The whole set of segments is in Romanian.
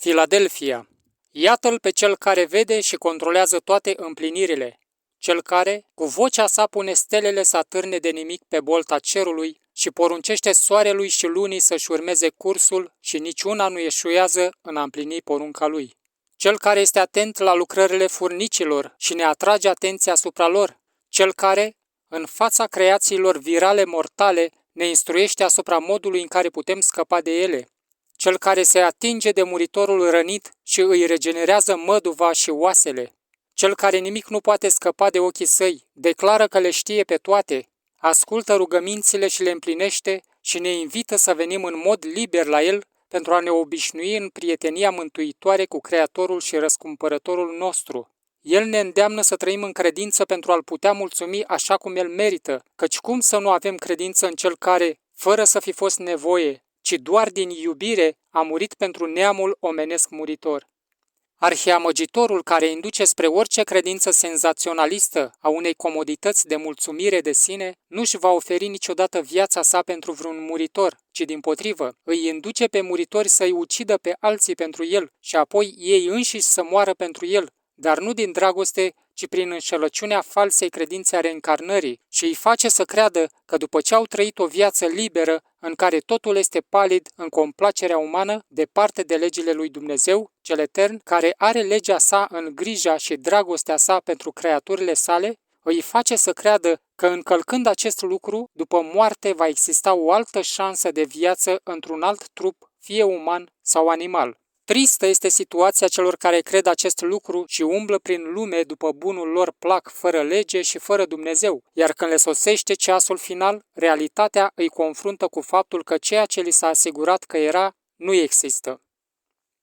Filadelfia. Iată-l pe cel care vede și controlează toate împlinirile, cel care, cu vocea sa, pune stelele să atârne de nimic pe bolta cerului și poruncește soarelui și lunii să-și urmeze cursul și niciuna nu eșuează în a împlini porunca lui. Cel care este atent la lucrările furnicilor și ne atrage atenția asupra lor, cel care, în fața creațiilor virale mortale, ne instruiește asupra modului în care putem scăpa de ele, cel care se atinge de muritorul rănit și îi regenerează măduva și oasele, cel care nimic nu poate scăpa de ochii săi, declară că le știe pe toate, ascultă rugămințile și le împlinește și ne invită să venim în mod liber la el pentru a ne obișnui în prietenia mântuitoare cu Creatorul și Răscumpărătorul nostru. El ne îndeamnă să trăim în credință pentru a-L putea mulțumi așa cum El merită, căci cum să nu avem credință în Cel care, fără să fi fost nevoie, ci doar din iubire, a murit pentru neamul omenesc muritor. Arhiamăgitorul care induce spre orice credință senzaționalistă a unei comodități de mulțumire de sine, nu-și va oferi niciodată viața sa pentru vreun muritor, ci dimpotrivă, îi induce pe muritori să-i ucidă pe alții pentru el și apoi ei înșiși să moară pentru el, dar nu din dragoste, ci prin înșelăciunea falsei credințe a reîncarnării și îi face să creadă că după ce au trăit o viață liberă, în care totul este palid în complacerea umană, departe de legile lui Dumnezeu, cel etern, care are legea sa în grija și dragostea sa pentru creaturile sale, îi face să creadă că încălcând acest lucru, după moarte va exista o altă șansă de viață într-un alt trup, fie uman sau animal. Tristă este situația celor care cred acest lucru și umblă prin lume după bunul lor plac, fără lege și fără Dumnezeu, iar când le sosește ceasul final, realitatea îi confruntă cu faptul că ceea ce li s-a asigurat că era, nu există.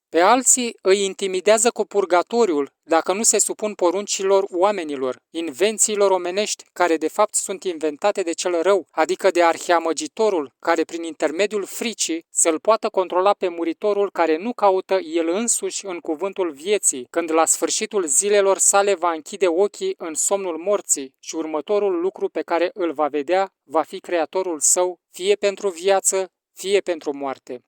Pe alții îi intimidează cu purgatoriul dacă nu se supun poruncilor oamenilor, invențiilor omenești care de fapt sunt inventate de cel rău, adică de arhiamăgitorul care prin intermediul fricii să-l poată controla pe muritorul care nu caută el însuși în cuvântul vieții, când la sfârșitul zilelor sale va închide ochii în somnul morții și următorul lucru pe care îl va vedea va fi creatorul său, fie pentru viață, fie pentru moarte.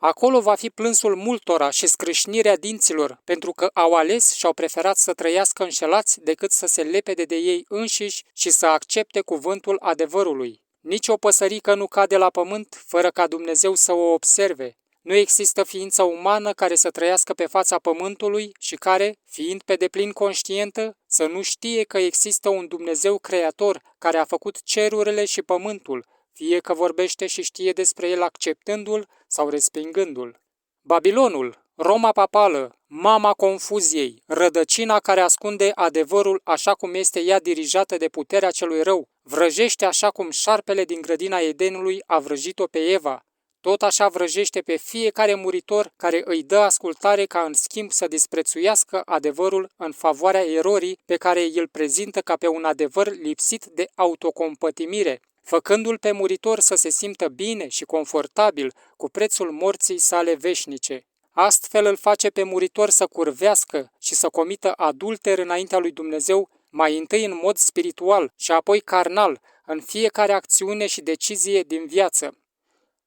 Acolo va fi plânsul multora și scrâșnirea dinților, pentru că au ales și au preferat să trăiască înșelați decât să se lepede de ei înșiși și să accepte cuvântul adevărului. Nici o păsărică nu cade la pământ fără ca Dumnezeu să o observe. Nu există ființă umană care să trăiască pe fața pământului și care, fiind pe deplin conștientă, să nu știe că există un Dumnezeu creator care a făcut cerurile și pământul, fie că vorbește și știe despre el acceptându-l sau respingându-l. Babilonul, Roma papală, mama confuziei, rădăcina care ascunde adevărul așa cum este ea dirijată de puterea celui rău, vrăjește așa cum șarpele din grădina Edenului a vrăjit-o pe Eva. Tot așa vrăjește pe fiecare muritor care îi dă ascultare ca în schimb să disprețuiască adevărul în favoarea erorii pe care îl prezintă ca pe un adevăr lipsit de autocompătimire, făcându-l pe muritor să se simtă bine și confortabil cu prețul morții sale veșnice. Astfel îl face pe muritor să curvească și să comită adulter înaintea lui Dumnezeu, mai întâi în mod spiritual și apoi carnal, în fiecare acțiune și decizie din viață.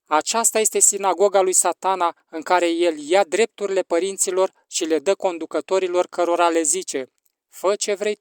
Aceasta este sinagoga lui Satana, în care el ia drepturile părinților și le dă conducătorilor cărora le zice: fă ce vrei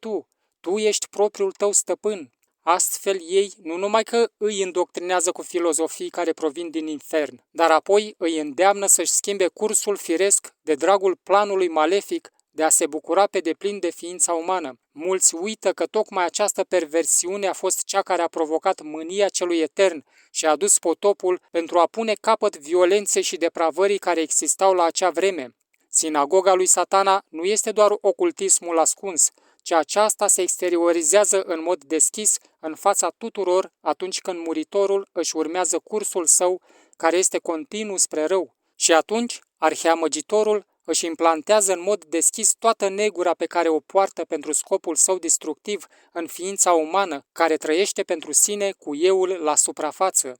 tu ești propriul tău stăpân. Astfel ei nu numai că îi îndoctrinează cu filozofii care provin din infern, dar apoi îi îndeamnă să-și schimbe cursul firesc de dragul planului malefic de a se bucura pe deplin de ființa umană. Mulți uită că tocmai această perversiune a fost cea care a provocat mânia celui etern și a dus potopul pentru a pune capăt violenței și depravării care existau la acea vreme. Sinagoga lui Satana nu este doar ocultismul ascuns, ci aceasta se exteriorizează în mod deschis în fața tuturor atunci când muritorul își urmează cursul său care este continuu spre rău. Și atunci, arhiamăgitorul își implantează în mod deschis toată negura pe care o poartă pentru scopul său destructiv în ființa umană, care trăiește pentru sine cu euul la suprafață.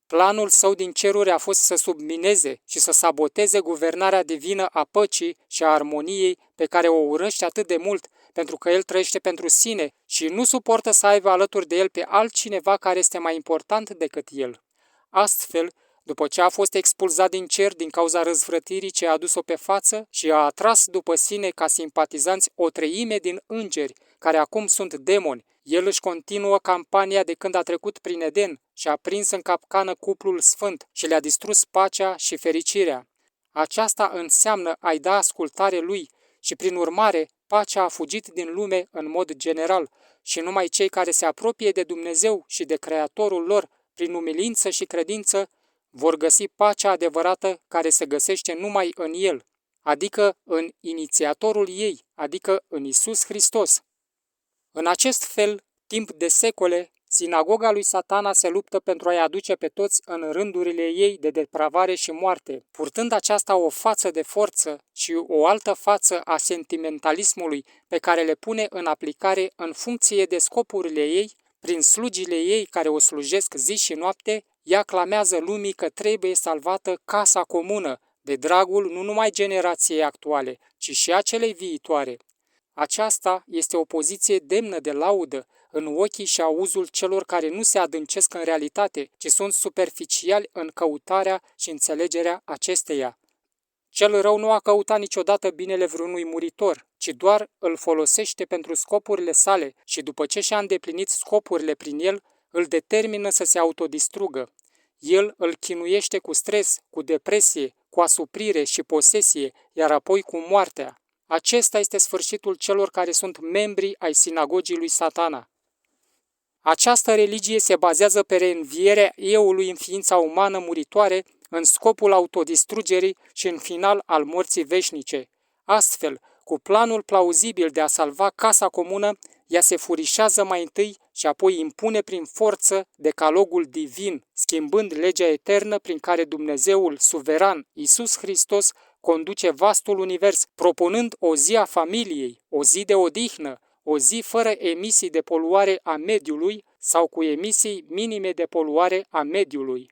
Planul său din ceruri a fost să submineze și să saboteze guvernarea divină a păcii și a armoniei pe care o urăște atât de mult, pentru că el trăiește pentru sine și nu suportă să aibă alături de el pe altcineva care este mai important decât el. Astfel, după ce a fost expulzat din cer din cauza răzvrătirii ce a adus-o pe față și a atras după sine ca simpatizanți o treime din îngeri, care acum sunt demoni, el își continuă campania de când a trecut prin Eden și a prins în capcană cuplul sfânt și le-a distrus pacea și fericirea. Aceasta înseamnă a-i da ascultare lui și, prin urmare, pacea a fugit din lume în mod general și numai cei care se apropie de Dumnezeu și de Creatorul lor, prin umilință și credință, vor găsi pacea adevărată care se găsește numai în El, adică în inițiatorul ei, adică în Isus Hristos. În acest fel, timp de secole, sinagoga lui Satana se luptă pentru a-i aduce pe toți în rândurile ei de depravare și moarte, purtând aceasta o față de forță și o altă față a sentimentalismului pe care le pune în aplicare în funcție de scopurile ei, prin slugile ei care o slujesc zi și noapte, ea clamează lumii că trebuie salvată casa comună, de dragul nu numai generației actuale, ci și a celei viitoare. Aceasta este o poziție demnă de laudă în ochii și auzul celor care nu se adâncesc în realitate, ci sunt superficiali în căutarea și înțelegerea acesteia. Cel rău nu a căutat niciodată binele vreunui muritor, ci doar îl folosește pentru scopurile sale și după ce și-a îndeplinit scopurile prin el, îl determină să se autodistrugă. El îl chinuiește cu stres, cu depresie, cu asuprire și posesie, iar apoi cu moartea. Acesta este sfârșitul celor care sunt membri ai sinagogii lui Satana. Această religie se bazează pe reînvierea eului în ființa umană muritoare în scopul autodistrugerii și în final al morții veșnice. Astfel, cu planul plauzibil de a salva casa comună, ea se furișează mai întâi și apoi impune prin forță decalogul divin, schimbând legea eternă prin care Dumnezeul suveran, Iisus Hristos, conduce vastul univers, propunând o zi a familiei, o zi de odihnă, o zi fără emisii de poluare a mediului sau cu emisii minime de poluare a mediului.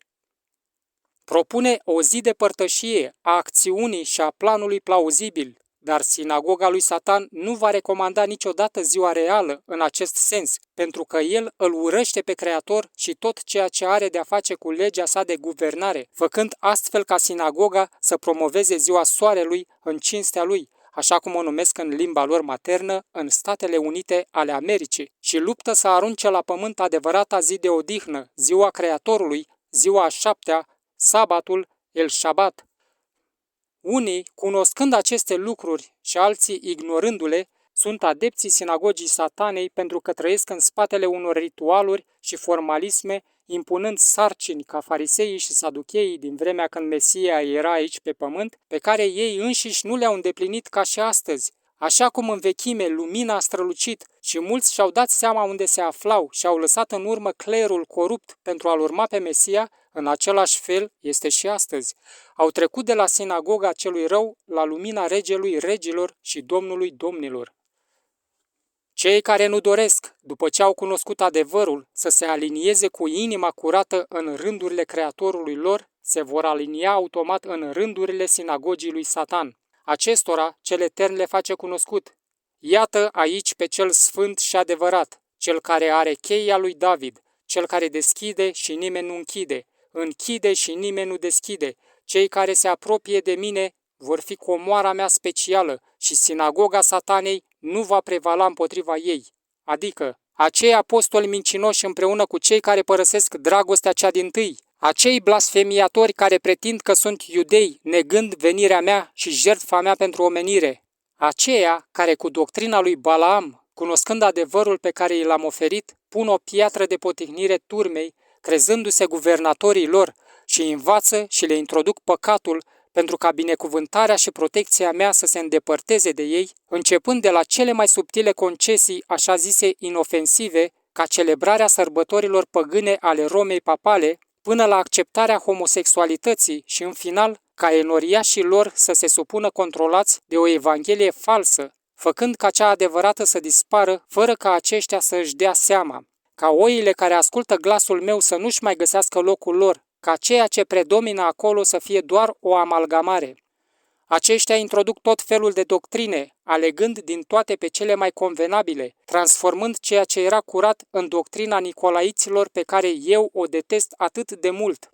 Propune o zi de părtășie a acțiunii și a planului plauzibil, dar sinagoga lui Satan nu va recomanda niciodată ziua reală în acest sens, pentru că el îl urăște pe Creator și tot ceea ce are de-a face cu legea sa de guvernare, făcând astfel ca sinagoga să promoveze ziua soarelui în cinstea lui, așa cum o numesc în limba lor maternă în Statele Unite ale Americii, și luptă să arunce la pământ adevărata zi de odihnă, ziua Creatorului, ziua a șaptea, sabatul, el șabat. Unii, cunoscând aceste lucruri și alții ignorându-le, sunt adepții sinagogii Satanei pentru că trăiesc în spatele unor ritualuri și formalisme, impunând sarcini ca fariseii și saducheii din vremea când Mesia era aici pe pământ, pe care ei înșiși nu le-au îndeplinit ca și astăzi. Așa cum în vechime lumina a strălucit și mulți și-au dat seama unde se aflau și au lăsat în urmă clerul corupt pentru a-l urma pe Mesia, în același fel este și astăzi. Au trecut de la sinagoga celui rău la lumina regelui regilor și domnului domnilor. Cei care nu doresc, după ce au cunoscut adevărul, să se alinieze cu inima curată în rândurile Creatorului lor, se vor alinia automat în rândurile sinagogii lui Satan. Acestora, cel etern le face cunoscut. Iată aici pe cel sfânt și adevărat, cel care are cheia lui David, cel care deschide și nimeni nu închide și nimeni nu deschide. Cei care se apropie de mine vor fi comoara mea specială și sinagoga Satanei nu va prevala împotriva ei. Adică, acei apostoli mincinoși împreună cu cei care părăsesc dragostea cea dintâi, acei blasfemiatori care pretind că sunt iudei, negând venirea mea și jertfa mea pentru omenire, aceia care cu doctrina lui Balaam, cunoscând adevărul pe care i l-am oferit, pun o piatră de potignire turmei, crezându-se guvernatorii lor, și învață și le introduc păcatul pentru ca binecuvântarea și protecția mea să se îndepărteze de ei, începând de la cele mai subtile concesii, așa zise inofensive, ca celebrarea sărbătorilor păgâne ale Romei papale, până la acceptarea homosexualității și, în final, ca enoriașii lor să se supună controlați de o evanghelie falsă, făcând ca cea adevărată să dispară, fără ca aceștia să își dea seama, ca oile care ascultă glasul meu să nu-și mai găsească locul lor, ca ceea ce predomină acolo să fie doar o amalgamare. Aceștia introduc tot felul de doctrine, alegând din toate pe cele mai convenabile, transformând ceea ce era curat în doctrina nicolaiților pe care eu o detest atât de mult.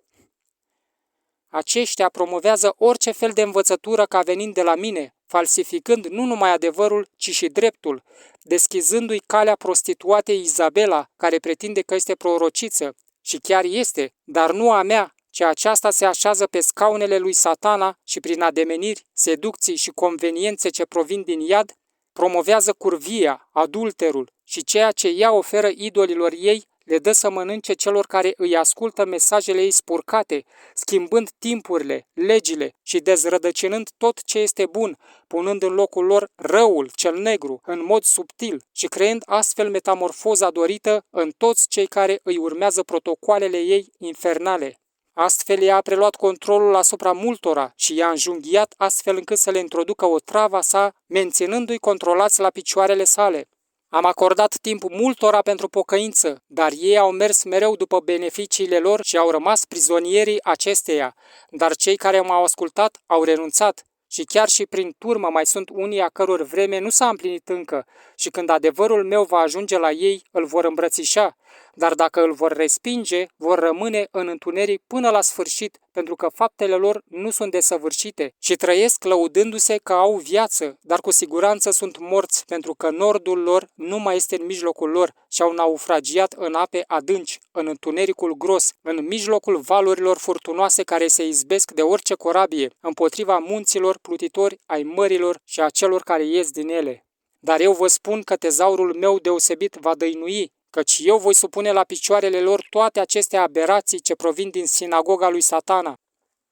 aceștia promovează orice fel de învățătură ca venind de la mine, falsificând nu numai adevărul, ci și dreptul, deschizându-i calea prostituatei Izabela, care pretinde că este prorociță, și chiar este, dar nu a mea, ci aceasta se așează pe scaunele lui Satana și prin ademeniri, seducții și conveniențe ce provin din iad, promovează curvia, adulterul și ceea ce ea oferă idolilor ei, le dă să mănânce celor care îi ascultă mesajele ei spurcate, schimbând timpurile, legile și dezrădăcinând tot ce este bun, punând în locul lor răul, cel negru, în mod subtil și creând astfel metamorfoza dorită în toți cei care îi urmează protocoalele ei infernale. Astfel ea a preluat controlul asupra multora și i-a înjunghiat astfel încât să le introducă o travă sa, menținându-i controlați la picioarele sale. Am acordat timp multora pentru pocăință, dar ei au mers mereu după beneficiile lor și au rămas prizonierii acesteia, dar cei care m-au ascultat au renunțat. Și chiar și prin turmă mai sunt unii a căror vreme nu s-a împlinit încă și când adevărul meu va ajunge la ei, îl vor îmbrățișa, dar dacă îl vor respinge, vor rămâne în întuneric până la sfârșit, pentru că faptele lor nu sunt desăvârșite și trăiesc lăudându-se că au viață, dar cu siguranță sunt morți, pentru că nordul lor nu mai este în mijlocul lor și au naufragiat în ape adânci, în întunericul gros, în mijlocul valurilor furtunoase care se izbesc de orice corabie, împotriva munților plutitori ai mărilor și a celor care ies din ele. Dar eu vă spun că tezaurul meu deosebit va dăinui, căci eu voi supune la picioarele lor toate aceste aberații ce provin din sinagoga lui Satana.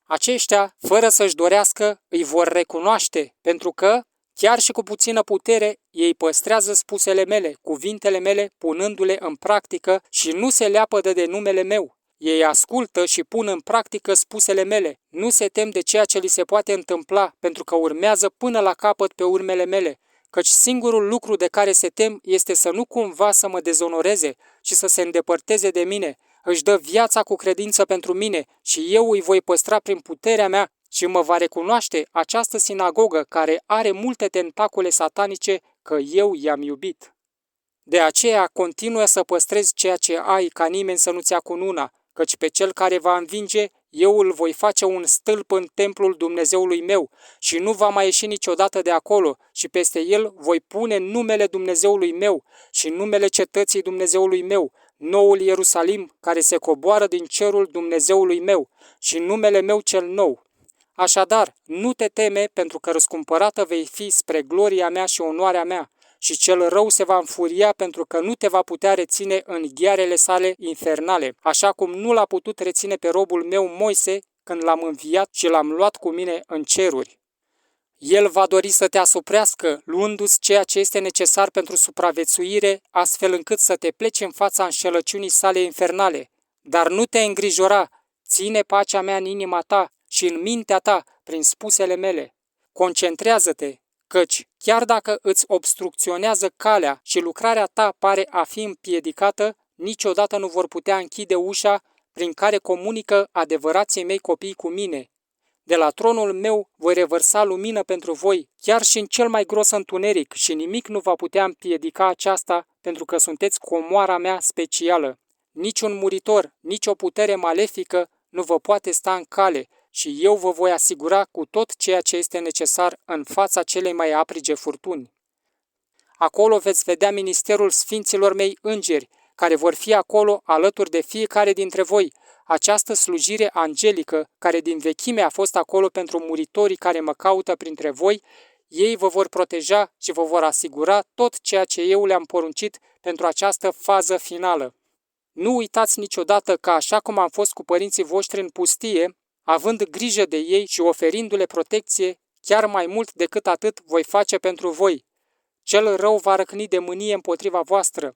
Aceștia, fără să-și dorească, îi vor recunoaște, pentru că, chiar și cu puțină putere, ei păstrează spusele mele, cuvintele mele, punându-le în practică și nu se leapădă de numele meu. Ei ascultă și pun în practică spusele mele, nu se tem de ceea ce li se poate întâmpla, pentru că urmează până la capăt pe urmele mele, căci singurul lucru de care se tem este să nu cumva să mă dezonoreze și să se îndepărteze de mine. Își dă viața cu credință pentru mine și eu îi voi păstra prin puterea mea și mă va recunoaște această sinagogă care are multe tentacule satanice că eu i-am iubit. De aceea continuă să păstrezi ceea ce ai ca nimeni să nu-ți ia cununa, căci pe cel care va învinge, eu îl voi face un stâlp în templul Dumnezeului meu și nu va mai ieși niciodată de acolo și peste el voi pune numele Dumnezeului meu și numele cetății Dumnezeului meu, noul Ierusalim care se coboară din cerul Dumnezeului meu și numele meu cel nou. Așadar, nu te teme pentru că răscumpărată vei fi spre gloria mea și onoarea mea. Și cel rău se va înfuria pentru că nu te va putea reține în ghearele sale infernale, așa cum nu l-a putut reține pe robul meu Moise când l-am înviat și l-am luat cu mine în ceruri. El va dori să te asuprească, luându-ți ceea ce este necesar pentru supraviețuire, astfel încât să te pleci în fața înșelăciunii sale infernale. Dar nu te îngrijora, ține pacea mea în inima ta și în mintea ta prin spusele mele. Concentrează-te, căci, chiar dacă îți obstrucționează calea și lucrarea ta pare a fi împiedicată, niciodată nu vor putea închide ușa prin care comunică adevărații mei copii cu mine. De la tronul meu voi revărsa lumină pentru voi, chiar și în cel mai gros întuneric, și nimic nu va putea împiedica aceasta, pentru că sunteți comoara mea specială. Niciun muritor, nici o putere malefică nu vă poate sta în cale, și eu vă voi asigura cu tot ceea ce este necesar în fața celei mai aprige furtuni. Acolo veți vedea ministerul sfinților mei îngeri, care vor fi acolo alături de fiecare dintre voi, această slujire angelică, care din vechime a fost acolo pentru muritorii care mă caută printre voi, ei vă vor proteja și vă vor asigura tot ceea ce eu le-am poruncit pentru această fază finală. Nu uitați niciodată că așa cum am fost cu părinții voștri în pustie, având grijă de ei și oferindu-le protecție, chiar mai mult decât atât voi face pentru voi. Cel rău va răcni de mânie împotriva voastră.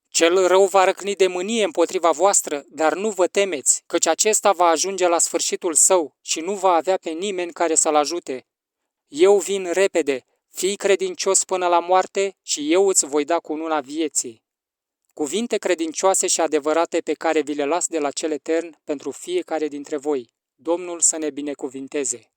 Cel rău va răcni de mânie împotriva voastră, dar nu vă temeți, căci acesta va ajunge la sfârșitul său și nu va avea pe nimeni care să-l ajute. Eu vin repede, fii credincios până la moarte și eu îți voi da cununa vieții. Cuvinte credincioase și adevărate pe care vi le las de la cel etern pentru fiecare dintre voi. Domnul să ne binecuvinteze!